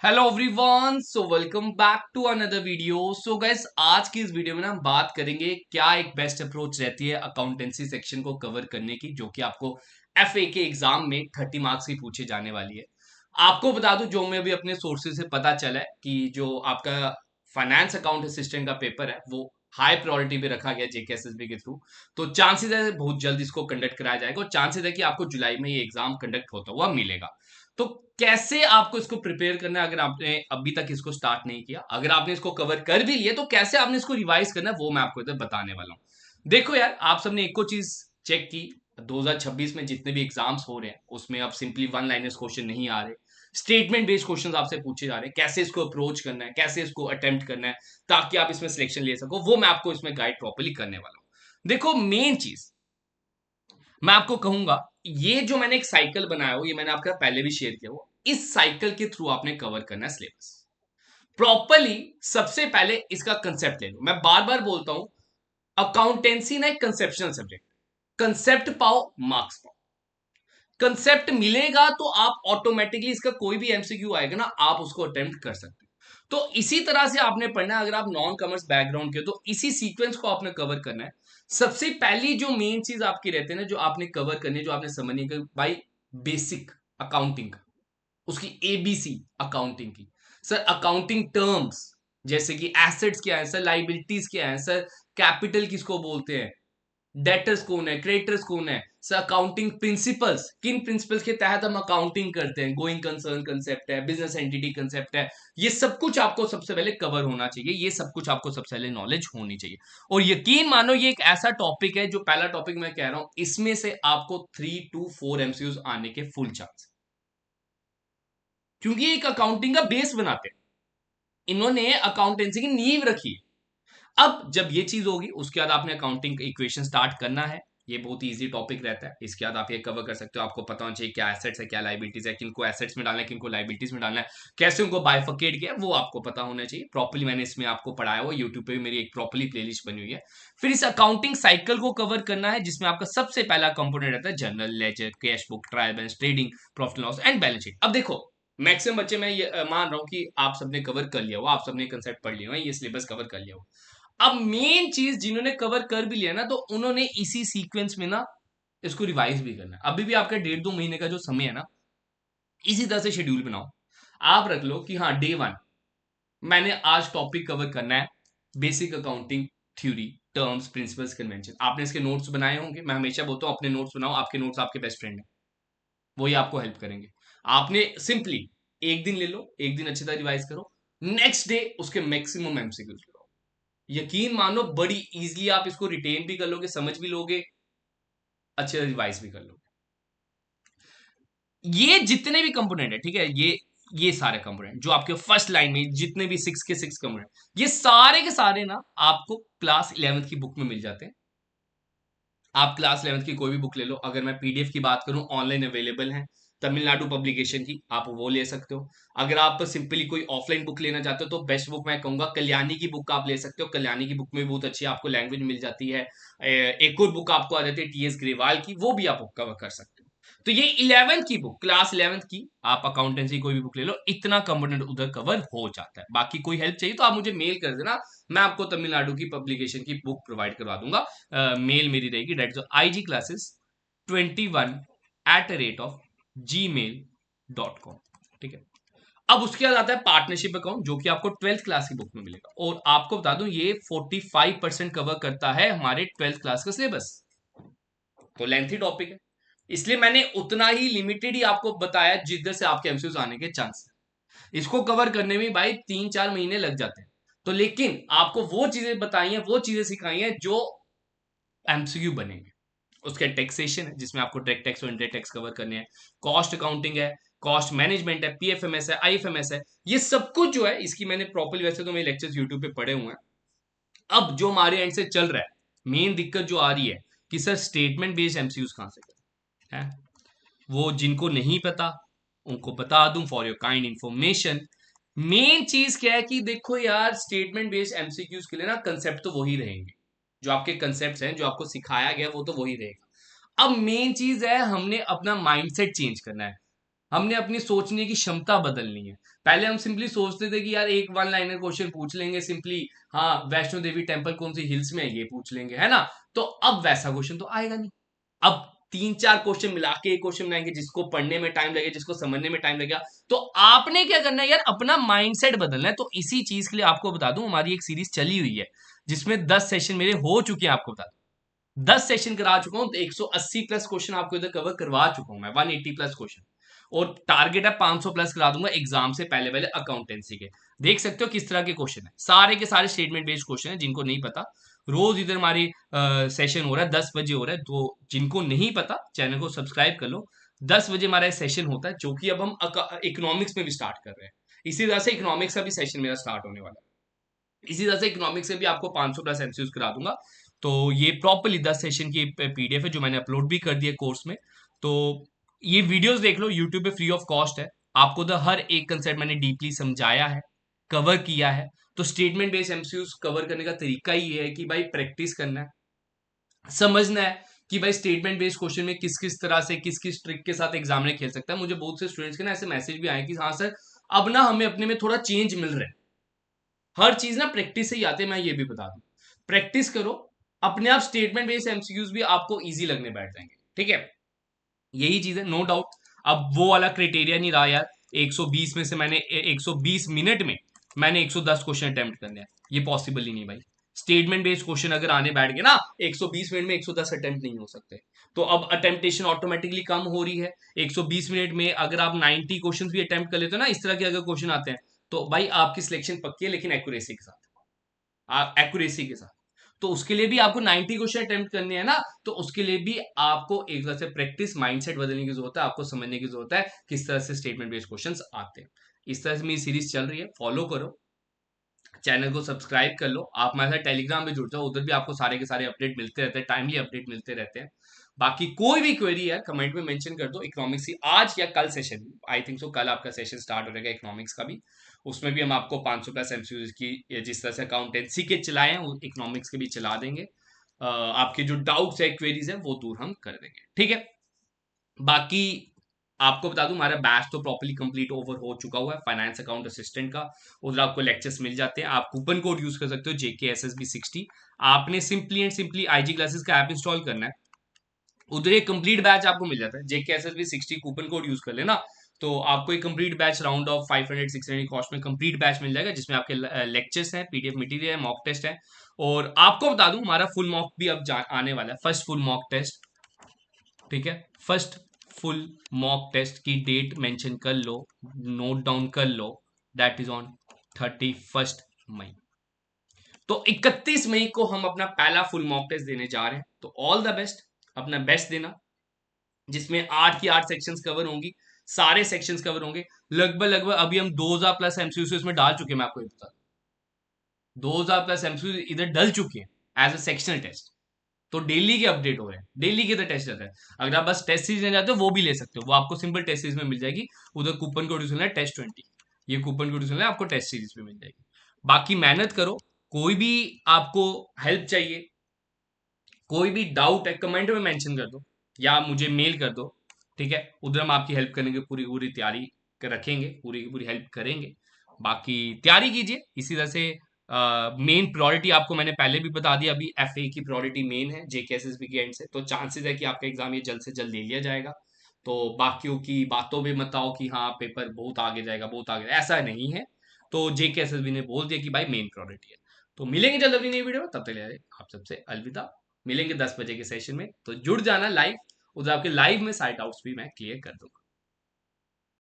Hello everyone, so welcome back to another video. So guys, आज की इस video में ना हम बात करेंगे क्या एक बेस्ट अप्रोच रहती है अकाउंटेंसी सेक्शन को कवर करने की, जो कि आपको एफए के एग्जाम में 30 मार्क्स की पूछे जाने वाली है। आपको बता दूं, जो मैं अभी अपने सोर्सेज से पता चला है कि जो आपका फाइनेंस अकाउंट असिस्टेंट का पेपर है वो हाई प्रायोरिटी पे रखा गया जेकेएसएसबी के थ्रू। तो चांसेस है बहुत जल्द इसको कंडक्ट कराया जाएगा और चांसेस है कि आपको जुलाई में ये एग्जाम कंडक्ट होता हुआ मिलेगा। तो कैसे आपको इसको प्रिपेयर करना है, अगर आपने अभी तक इसको स्टार्ट नहीं किया, अगर आपने इसको कवर कर भी लिया तो कैसे आपने इसको रिवाइज करना है, वो मैं आपको इधर बताने वाला हूं। देखो यार, आप सबने एक को चीज चेक की, 2026 में जितने भी एग्जाम्स हो रहे हैं उसमें अब सिंपली वन लाइनर्स क्वेश्चन नहीं आ रहे, स्टेटमेंट बेस्ड क्वेश्चन आपसे पूछे जा रहे हैं। कैसे इसको अप्रोच करना है, कैसे इसको अटेम्प्ट करना है ताकि आप इसमें सिलेक्शन ले सको, वो मैं आपको इसमें गाइड प्रॉपरली करने वाला हूं। देखो, मेन चीज मैं आपको कहूंगा, ये जो मैंने एक साइकिल बनाया हो, ये मैंने आपका पहले भी शेयर किया हो, इस साइकिल के थ्रू आपने कवर करना है सिलेबस प्रॉपरली। सबसे पहले इसका कंसेप्ट ले लो। मैं बार बार बोलता हूं, अकाउंटेंसी ना एक कंसेप्शनल सब्जेक्ट, कंसेप्ट पाओ मार्क्स पाओ। कंसेप्ट मिलेगा तो आप ऑटोमेटिकली इसका कोई भी एमसीक्यू आएगा ना, आप उसको अटेम्प्ट कर सकते हो। तो इसी तरह से आपने पढ़ना है। अगर आप नॉन कॉमर्स बैकग्राउंड के हो तो इसी सीक्वेंस को आपने कवर करना है। सबसे पहली जो मेन चीज आपकी रहती है ना, जो आपने कवर करनी है, जो आपने समझनी है, भाई बेसिक अकाउंटिंग का, उसकी एबीसी अकाउंटिंग की। सर अकाउंटिंग टर्म्स जैसे कि एसेट्स क्या है सर, लाइबिलिटीज क्या है सर, कैपिटल किसको बोलते हैं, डेटर्स कौन है, क्रेडिटर्स कौन है सर, अकाउंटिंग प्रिंसिपल्स, किन प्रिंसिपल्स के तहत हम अकाउंटिंग करते हैं, गोइंग कंसर्न कंसेप्ट है, बिजनेस एंटिटी कंसेप्ट है। ये सब कुछ आपको सबसे पहले कवर होना चाहिए, ये सब कुछ आपको सबसे पहले नॉलेज होनी चाहिए। और यकीन मानो, ये एक ऐसा टॉपिक है, जो पहला टॉपिक मैं कह रहा हूं, इसमें से आपको 3 to 4 एमसीयूज आने के फुल चांस, क्योंकि एक अकाउंटिंग का बेस बनाते हैं, इन्होंने अकाउंटेंसी की नींव रखी है। अब जब ये चीज होगी, उसके बाद आपने अकाउंटिंग इक्वेशन स्टार्ट करना है। ये बहुत इजी टॉपिक रहता है, इसके बाद आप ये कवर कर सकते हो। आपको पता होना चाहिए क्या एसेट्स है, क्या लाइबिलिटीज है, किनको एसेट्स में डालना है, किनको लाइबिलिटीज में डालना है, कैसे उनको बाइफर्केट किया है, वो आपको पता होना चाहिए प्रॉपर्ली। मैंने इसमें आपको पढ़ाया हुआ, यूट्यूब पे भी मेरी एक प्रॉपर्ली प्लेलिस्ट बनी हुई है। फिर इस अकाउंटिंग साइकिल को कवर करना है, जिसमें आपका सबसे पहला कंपोनेंट रहता है general ledger, cash book, trial balance, trading, profit loss and balance sheet. अब देखो, मैक्सिमम बच्चे, मैं ये मान रहा हूँ कि आप सबने कवर कर लिया हो, आप सबने कंसेप्ट पढ़ लिया हो, ये सिलेबस कवर कर लिया हो। अब मेन चीज जिन्होंने कवर कर भी लिया ना, तो उन्होंने इसी सीक्वेंस में ना इसको रिवाइज भी करना है। अभी भी आपका 1.5-2 महीने का जो समय है ना, इसी तरह से शेड्यूल बनाओ। आप रख लो कि हाँ, डे 1 मैंने आज टॉपिक कवर करना है, basic accounting theory, terms, principles, convention. आपने इसके नोट्स बनाए होंगे। मैं हमेशा बोलता हूँ अपने नोट्स बनाओ, आपके नोट्स आपके बेस्ट फ्रेंड है, वही आपको हेल्प करेंगे। आपने सिंपली एक दिन ले लो, एक दिन अच्छी तरह रिवाइज करो, नेक्स्ट डे उसके मैक्सिमम एमसीक्यूज लो। यकीन मानो, बड़ी इजीली आप इसको रिटेन भी कर लोगे, समझ भी लोगे, अच्छे रिवाइज भी कर लोगे। ये जितने भी कंपोनेंट है, ठीक है, ये सारे कंपोनेंट जो आपके फर्स्ट लाइन में जितने भी 6 के 6 कंपोनेंट, ये सारे के सारे ना आपको क्लास 11th की बुक में मिल जाते हैं। आप क्लास 11th की कोई भी बुक ले लो। अगर मैं पीडीएफ की बात करूं, ऑनलाइन अवेलेबल है, तमिलनाडु पब्लिकेशन की, आप वो ले सकते हो। अगर आप सिंपली कोई ऑफलाइन बुक लेना चाहते हो तो बेस्ट बुक मैं कहूंगा कल्याणी की बुक आप ले सकते हो। कल्याणी की बुक में बहुत अच्छी आपको लैंग्वेज मिल जाती है। एक और बुक आपको आ जाती है टीएस ग्रेवाल की, वो भी आप कवर कर सकते हो। तो ये 11th की बुक, क्लास 11th की, आप अकाउंटेंसी कोई भी बुक ले लो, इतना कंपोनेंट उधर कवर हो जाता है। बाकी कोई हेल्प चाहिए तो आप मुझे मेल कर देना, मैं आपको तमिलनाडु की पब्लिकेशन की बुक प्रोवाइड करवा दूंगा। मेल मेरी रहेगी, डेट igclasses21@gmail.com। ठीक है। अब उसके बाद आता है पार्टनरशिप अकाउंट, जो कि आपको 12th क्लास की बुक में मिलेगा। और आपको बता दूं, ये 45% कवर करता है हमारे 12th क्लास का सिलेबस। तो लेंथी टॉपिक है, इसलिए मैंने उतना ही लिमिटेड ही आपको बताया जिधर से आपके एमसीक्यूज आने के चांस है। इसको कवर करने में भाई 3-4 महीने लग जाते हैं। तो लेकिन आपको वो चीजें बताई हैं, वो चीजें सिखाई हैं जो एमसीक्यू बनेंगे। उसके टैक्सेशन है, जिसमें आपको डायरेक्ट टैक्स और इनडायरेक्ट टैक्स कवर करने हैं, कॉस्ट अकाउंटिंग है, कॉस्ट मैनेजमेंट है, पीएफएमएस है, आईएफएमएस है, ये सब कुछ जो है इसकी मैंने प्रॉपर्ली, वैसे तो मेरे लेक्चर्स यूट्यूब पे पड़े हुए हैं। अब जो हमारे एंड से चल रहा है, मेन दिक्कत जो आ रही है कि सर स्टेटमेंट बेस्ड एमसीक्यूज कहां से करें, है वो जिनको नहीं पता उनको बता दूं for your kind information. Main चीज क्या है कि देखो यार, स्टेटमेंट बेस्ड एमसीक्यूज के लिए ना कंसेप्ट तो वही रहेंगे, जो आपके कंसेप्ट हैं, जो आपको सिखाया गया वो तो वही रहेगा। अब मेन चीज है, हमने अपना माइंडसेट चेंज करना है। हमने अपनी सोचने की क्षमता बदलनी है। पहले हम सिंपली सोचते थे कि यार एक वन लाइनर क्वेश्चन पूछ लेंगे सिंपली, हाँ वैष्णो देवी टेम्पल कौन सी हिल्स में है ये पूछ लेंगे, है ना। तो अब वैसा क्वेश्चन तो आएगा नहीं। अब 3-4 क्वेश्चन मिला के एक क्वेश्चन बनाएंगे, जिसको पढ़ने में टाइम लगेगा, जिसको समझने में टाइम लगेगा। तो आपने क्या करना है यार, अपना माइंडसेट बदलना है। तो इसी चीज के लिए आपको बता दूं, हमारी एक सीरीज चली हुई है जिसमें 10 सेशन मेरे हो चुके हैं। आपको बता दूं 10 सेशन करा चुका हूं, तो 180 प्लस क्वेश्चन आपको इधर कवर करवा चुका हूं मैं, 180 प्लस क्वेश्चन। और टारगेट है 500 प्लस करा दूंगा एग्जाम से पहले पहले अकाउंटेंसी के। देख सकते हो किस तरह के क्वेश्चन है, सारे के सारे स्टेटमेंट बेस्ड क्वेश्चन है। जिनको नहीं पता, रोज इधर हमारी सेशन हो रहा है, 10 बजे हो रहा है। तो जिनको नहीं पता चैनल को सब्सक्राइब कर लो। 10 बजे हमारा सेशन होता है, जो कि अब हम इकोनॉमिक्स में भी स्टार्ट कर रहे हैं। इसी तरह से इकोनॉमिक्स का भी सेशन मेरा स्टार्ट होने वाला है। इसी तरह से इकोनॉमिक्स से भी आपको 500 प्लस एमसीक्यूज करा दूंगा। तो ये प्रॉपरली 10 सेशन की पीडीएफ है जो मैंने अपलोड भी कर दिया कोर्स में। तो ये वीडियोस देख लो, यूट्यूब पे फ्री ऑफ कॉस्ट है। आपको तो हर एक कंसेप्ट मैंने डीपली समझाया है, कवर किया है। तो स्टेटमेंट बेस्ड एमसीक्यूज कवर करने का तरीका ही है कि भाई प्रैक्टिस करना है, समझना है कि भाई स्टेटमेंट बेस्ड क्वेश्चन में किस किस तरह से किस किस ट्रिक के साथ एग्जामिनर खेल सकता है। मुझे बहुत से स्टूडेंट्स के ना ऐसे मैसेज भी आए कि हाँ सर, अब ना हमें अपने में थोड़ा चेंज मिल रहा है। हर चीज ना प्रैक्टिस से ही आते हैं, मैं ये भी बता दूं। प्रैक्टिस करो, अपने आप स्टेटमेंट बेस्ड एमसीक्यूज भी आपको इजी लगने बैठ जाएंगे। ठीक है, यही चीज है, नो डाउट। अब वो वाला क्राइटेरिया नहीं रहा यार, 120 में से मैंने 120 मिनट में मैंने 110 क्वेश्चन अटेम्प्ट करने हैं, ये पॉसिबल ही नहीं भाई। स्टेटमेंट बेस्ड क्वेश्चन अगर आने बैठ गए ना, 120 मिनट में 110 अटेम्प्ट नहीं हो सकते। तो अब अटेम्प्टेशन ऑटोमेटिकली कम हो रही है। 120 मिनट में अगर आप 90 क्वेश्चन भी अटेम्प्ट कर लेते हो ना, इस तरह के अगर क्वेश्चन आते हैं, तो भाई आपकी सिलेक्शन पक्की है, लेकिन एक्यूरेसी के साथ, एक्यूरेसी के साथ। तो उसके लिए भी आपको 90 क्वेश्चन अटेम्प्ट करने हैं ना, तो उसके लिए भी आपको एक तरह से प्रैक्टिस, माइंडसेट बदलने की जरूरत है। आपको समझने की जरूरत है किस तरह से स्टेटमेंट बेस्ड क्वेश्चंस आते हैं। इस तरह से मेरी सीरीज चल रही है, फॉलो करो, चैनल को सब्सक्राइब कर लो। आप हमारे साथ टेलीग्राम में जुड़ जाओ, उधर भी आपको सारे के सारे अपडेट मिलते रहते हैं, टाइमली अपडेट मिलते रहते हैं। बाकी कोई भी क्वेरी है कमेंट में मेंशन कर दो। इकोनॉमिक्स की आज या कल सेशन, आई थिंक सो कल आपका सेशन स्टार्ट हो जाएगा इकोनॉमिक्स का भी। उसमें भी हम आपको 500 प्लस एमसीक्यूज की, जिस तरह से अकाउंटेंसी के चलाए हैं इकोनॉमिक्स के भी चला देंगे। आपके जो डाउट्स है, क्वेरीज है, वो दूर हम कर देंगे। ठीक है, बाकी आपको बता दूं, हमारा बैच तो प्रॉपर्ली कंप्लीट ओवर हो चुका हुआ है फाइनेंस अकाउंट असिस्टेंट का। उधर आपको लेक्चर्स मिल जाते हैं, आप कूपन कोड यूज कर सकते हो JKSSB60। आपने simply and simply IG classes का ऐप इंस्टॉल करना है, उधर एक कंप्लीट बैच आपको मिल जाता है। JKSSB60 कूपन कोड यूज कर लेना, तो आपको एक complete batch round of 500-600 cost में कंप्लीट बैच मिल जाएगा, जिसमें आपके लेक्चर्स हैं, पीडीएफ मटेरियल है, मॉक टेस्ट है। और आपको बता दूं, हमारा फुल मॉक भी अब आने वाला है, फर्स्ट फुल मॉक टेस्ट। ठीक है, फर्स्ट फुल मॉक टेस्ट की डेट मेंशन कर लो, नोट डाउन कर लो, दैट इज ऑन 31 मई। तो 31 मई को हम अपना पहला फुल मॉक टेस्ट देने जा रहे हैं। तो ऑल द बेस्ट, अपना बेस्ट देना, जिसमें 8 की 8 सेक्शंस कवर होंगी, सारे सेक्शंस कवर होंगे। लगभग लगभग अभी हम 2000 प्लस एमसीक्यू इसमें डाल चुके हैं, मैं आपको ये बता दूं। 2000 प्लस एमसीक्यू इधर डल चुके हैं एज अ सेक्शनल टेस्ट। तो डेली के अपडेट हो रहे हैं, डेली के तो टेस्ट रहता है। अगर आप बस टेस्ट सीरीज लेना चाहते हो वो भी ले सकते हो, वो आपको सिंपल टेस्ट सीरीज में मिल जाएगी। उधर कूपन कोड यूज करना है टेस्ट 20, ये कूपन कोड यूज करना है, आपको टेस्ट सीरीज में मिल जाएगी। बाकी मेहनत करो, कोई भी आपको हेल्प चाहिए, कोई भी डाउट है, कमेंट में मेंशन कर दो या मुझे मेल कर दो। ठीक है, उधर हम आपकी हेल्प करने की पूरी पूरी तैयारी रखेंगे, पूरी की पूरी हेल्प करेंगे। बाकी तैयारी कीजिए इसी तरह से। मेन प्रायोरिटी आपको मैंने पहले भी बता दिया, अभी एफए की प्रायोरिटी मेन है JKSSB के एंड से। तो चांसेस है कि आपका एग्जाम ये जल्द से जल्द ले लिया जाएगा। तो बाकियों की बातों में मत आओ कि हाँ पेपर बहुत आगे जाएगा, बहुत आगे, ऐसा नहीं है। तो JKSSB ने बोल दिया कि भाई मेन प्रायोरिटी है। तो मिलेंगे जल्द अपनी नई वीडियो में, तब तक आप सबसे अलविदा। मिलेंगे 10 बजे के सेशन में, तो जुड़ जाना लाइव, उधर आपके लाइव में सारे डाउट्स भी मैं क्लियर कर दूंगा।